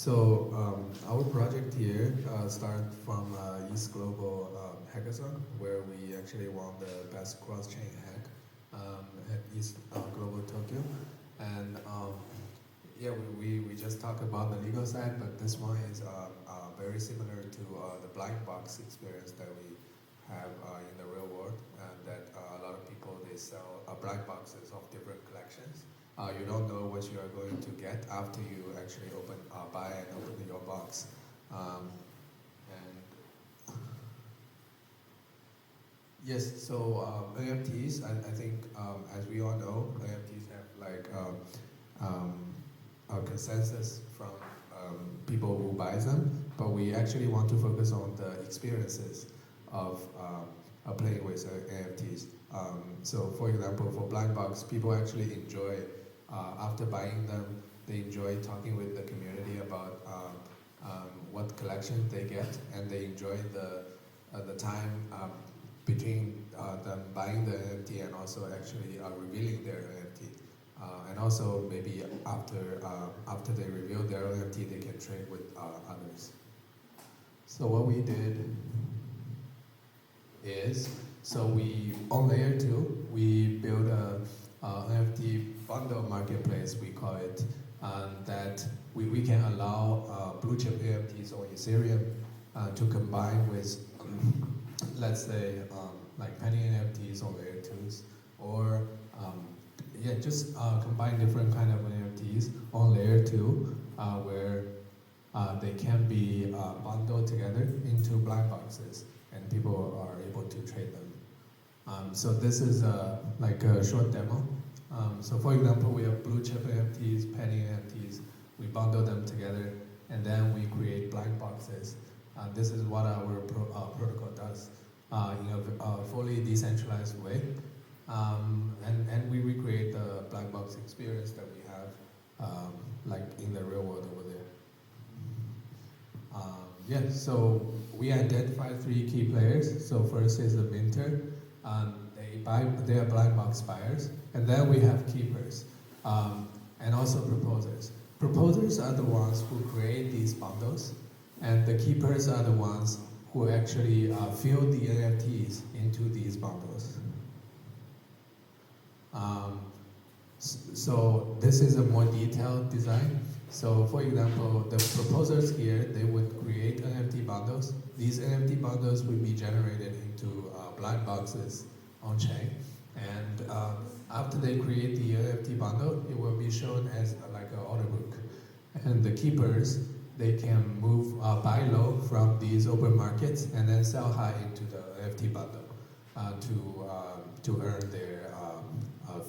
Our project here started from East Global Hackathon, where we actually won the best cross-chain hack at East Global Tokyo. And yeah, we just talked about the legal side, but this one is very similar to the blind box experience that we have in the real world, and that a lot of people, they sell blind boxes of different collections. You don't know what you are going to get after you actually buy and open your box. And yes, so NFTs, I think as we all know, NFTs have like a consensus from people who buy them, but we actually want to focus on the experiences of playing with NFTs. So for example, for blind box, people actually enjoy, after buying them, they enjoy talking with the community about what collection they get, and they enjoy the time between them buying the NFT and also actually revealing their NFT. And also maybe after they reveal their NFT, they can trade with others. So what we did is, so we, on layer 2, we built a NFT bundle marketplace, we call it, that we can allow blue chip NFTs on Ethereum to combine with, let's say, like penny NFTs on layer 2s, or yeah, just combine different kind of NFTs on layer 2, where they can be bundled together into blind boxes, and people are able to trade them. So this is like a short demo. So for example, we have blue chip NFTs, penny NFTs. We bundle them together, and then we create blind boxes. This is what our protocol does in a fully decentralized way. And we recreate the black box experience that we have like in the real world over there. Yeah, so we identified 3 key players. So first is the minter. They are blind box buyers. And then we have keepers and also proposers. Proposers are the ones who create these bundles, and the keepers are the ones who actually fill the NFTs into these bundles. So this is a more detailed design. So for example, the proposers here, they would create NFT bundles. These NFT bundles will be generated into blind boxes on chain. And after they create the NFT bundle, it will be shown as like an order book. And the keepers, they can move buy low from these open markets and then sell high into the NFT bundle to earn their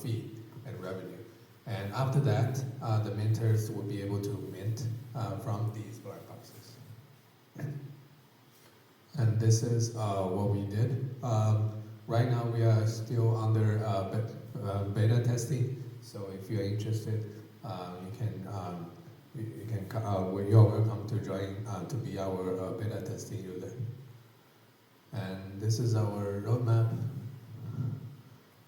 fee and revenue. And after that, the minters will be able to mint from these blind boxes. And this is what we did. Right now we are still under beta testing, so if you're interested, you're welcome to join to be our beta testing user. And this is our roadmap.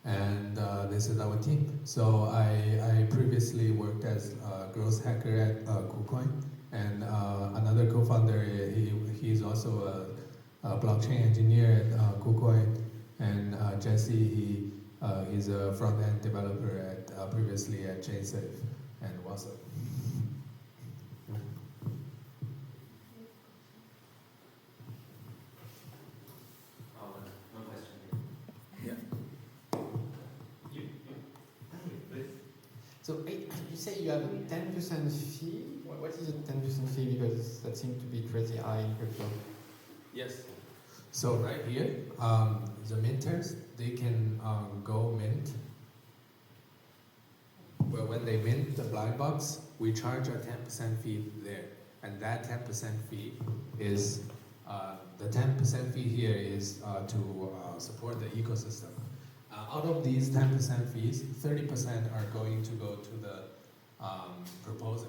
And this is our team. So I previously worked as a growth hacker at KuCoin, and another co-founder, he's also a blockchain engineer at KuCoin, and Jesse, he's a front-end developer at previously at ChainSafe and WhatsApp. One question here. So you say you have a 10% fee. What is a 10% fee? Because that seems to be pretty high in crypto. Yes. So right here, the minters, they can go mint. Well, when they mint the blind box, we charge a 10% fee there. And that 10% fee is, the 10% fee here is to support the ecosystem. Out of these 10% fees, 30% are going to go to the proposer.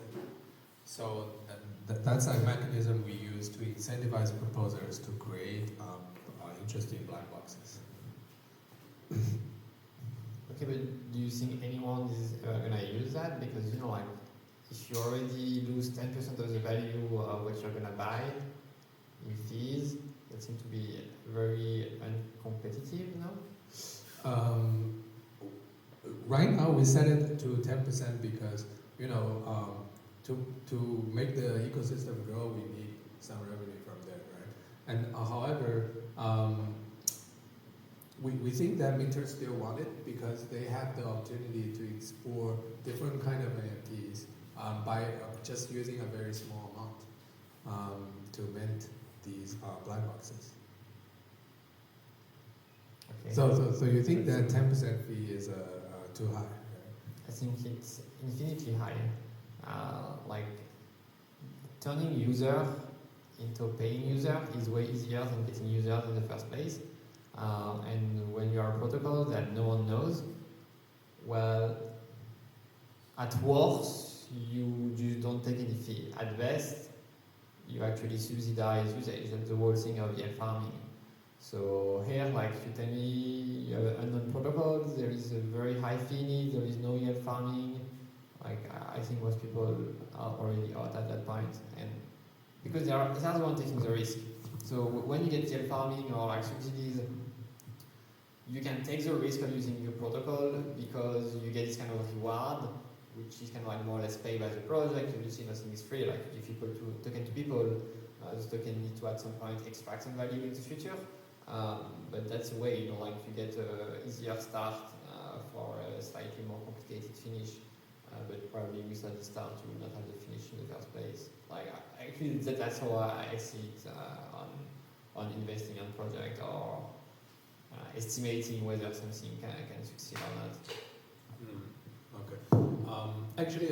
So that's a mechanism we use to incentivize proposers to create interesting blind boxes. Okay, but do you think anyone is gonna use that? Because like if you already lose 10% of the value of what you're gonna buy in fees, that seems to be very uncompetitive, no? Right now we set it to 10% because to make the ecosystem grow, we need some revenue from there, right? And however, we think that Minter still want it because they have the opportunity to explore different kind of NFTs by just using a very small amount to mint these blind boxes. Okay. So you think that 10% fee is too high? Right? I think it's infinitely high. Like turning user into paying user is way easier than getting users in the first place. And when you are a protocol that no one knows, well, at worst, you just don't take any fee. At best, you actually subsidize usage. That's the whole thing of yield farming. So here, like you tell me, you have unknown protocols, there is a very high fee need, there is no yield farming. Like I think most people are already out at that point, and because they are the one taking the risk. So when you get yield farming or like subsidies, you can take the risk of using your protocol because you get this kind of reward, which is kind of like more or less paid by the project. Obviously, nothing is free. Like if you put token to people, the token need to at some point extract some value in the future. But that's a way, like you get an easier start for a slightly more complicated finish. But probably without the start, you will not have the finish in the first place. Like actually, that's how I see it on investing on project or estimating whether something can succeed or not. Okay. Actually,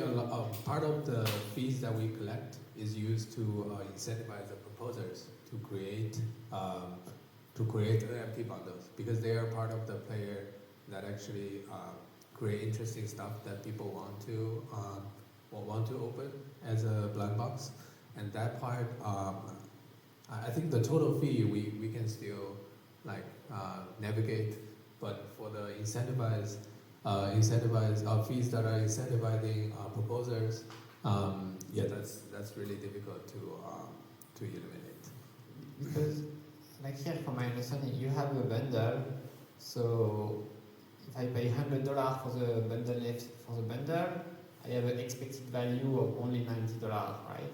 part of the fees that we collect is used to incentivize the proposers to create NFT bundles because they are part of the player that actually create interesting stuff that people want to open as a black box, and that part, I think the total fee we can still navigate, but for the incentivize fees that are incentivizing proposers, that's really difficult to eliminate. Because like here, from my understanding, you have a bundle, so if I pay $100 for the bundle, I have an expected value of only $90, right?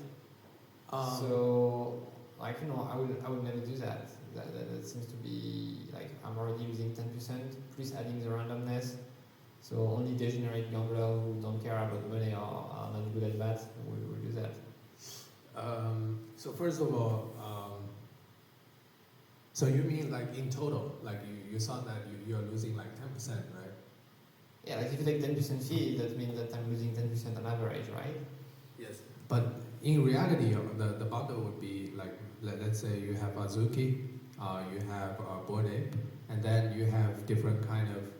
So, like I would never do that. That seems to be like I'm already using 10%, plus adding the randomness. So only degenerate gamblers who don't care about money or are not good at that will do that. So first of all, so you mean like in total, like you saw that you're losing like 10%, right? Yeah, like if you take 10% fee, that means that I'm losing 10% on average, right? Yes. But in reality, the bundle would be like, let's say you have Azuki, you have Bored Ape, and then you have different kind of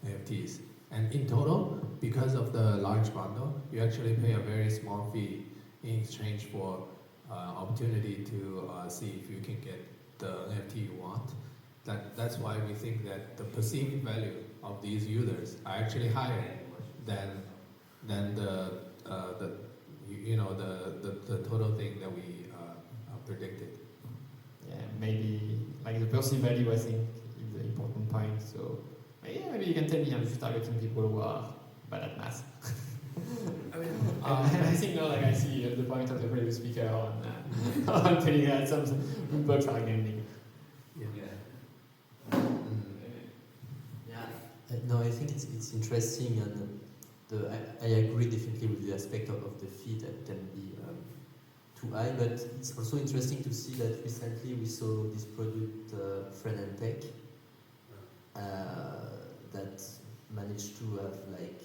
NFTs. And in total, because of the large bundle, you actually pay a very small fee in exchange for opportunity to see if you can get the NFT you want. That's why we think that the perceived value of these users are actually higher than the total thing that we predicted. Yeah, maybe like the perceived value, I think, is the important point. So maybe you can tell me I'm just targeting people who are bad at math. I think I see the point of the previous speaker on telling that some bugs are gambling. No, I think it's interesting, and I agree definitely with the aspect of the fee that can be too high, but it's also interesting to see that recently we saw this product, Friend and Tech, that managed to have like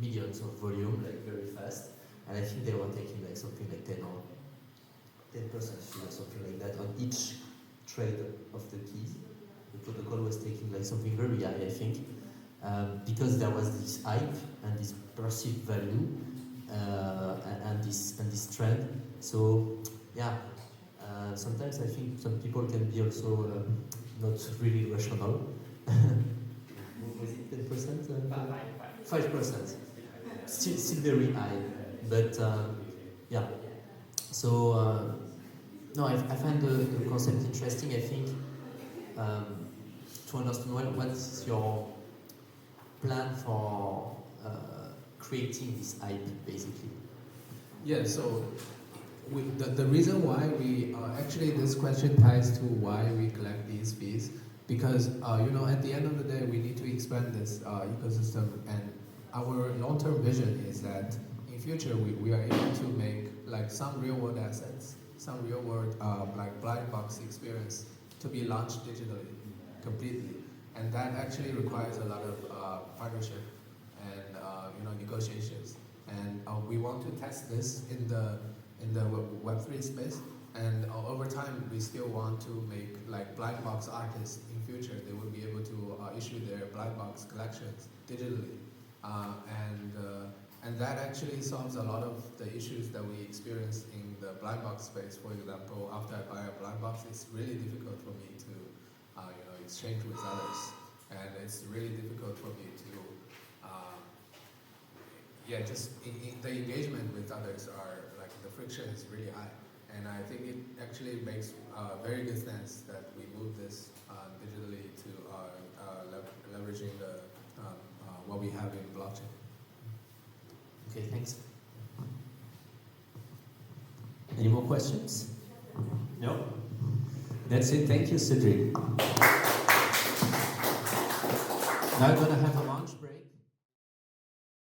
millions of volume, like very fast, and I think they were taking like something like 10% fee or something like that on each trade of the keys. The protocol was taking like something very high, I think, because there was this hype and this perceived value and this trend. So yeah, sometimes I think some people can be also not really rational. Was it 10%? 5%. still very high, but yeah. So no, I find the concept interesting. I think to understand what's your plan for creating this hype, basically. Yeah, so the reason why we actually this question ties to why we collect these fees, because at the end of the day we need to expand this ecosystem, and our long-term vision is that in future we are able to make like some real-world assets, some real-world like blind box experience to be launched digitally completely, and that actually requires a lot of partnership and negotiations. And we want to test this in the Web3 space, and over time we still want to make like blind box artists in future. They will be able to issue their blind box collections digitally, and that actually solves a lot of the issues that we experience in the blind box space. For example, after I buy a blind box, it's really difficult for me to exchange with others, and it's really difficult for me to the engagement with others are like the friction is really high, and I think it actually makes very good sense that we move this digitally to leveraging the what we have in blockchain. Okay, thanks. Any more questions? No? That's it. Thank you, Cedric. Now I'm gonna have a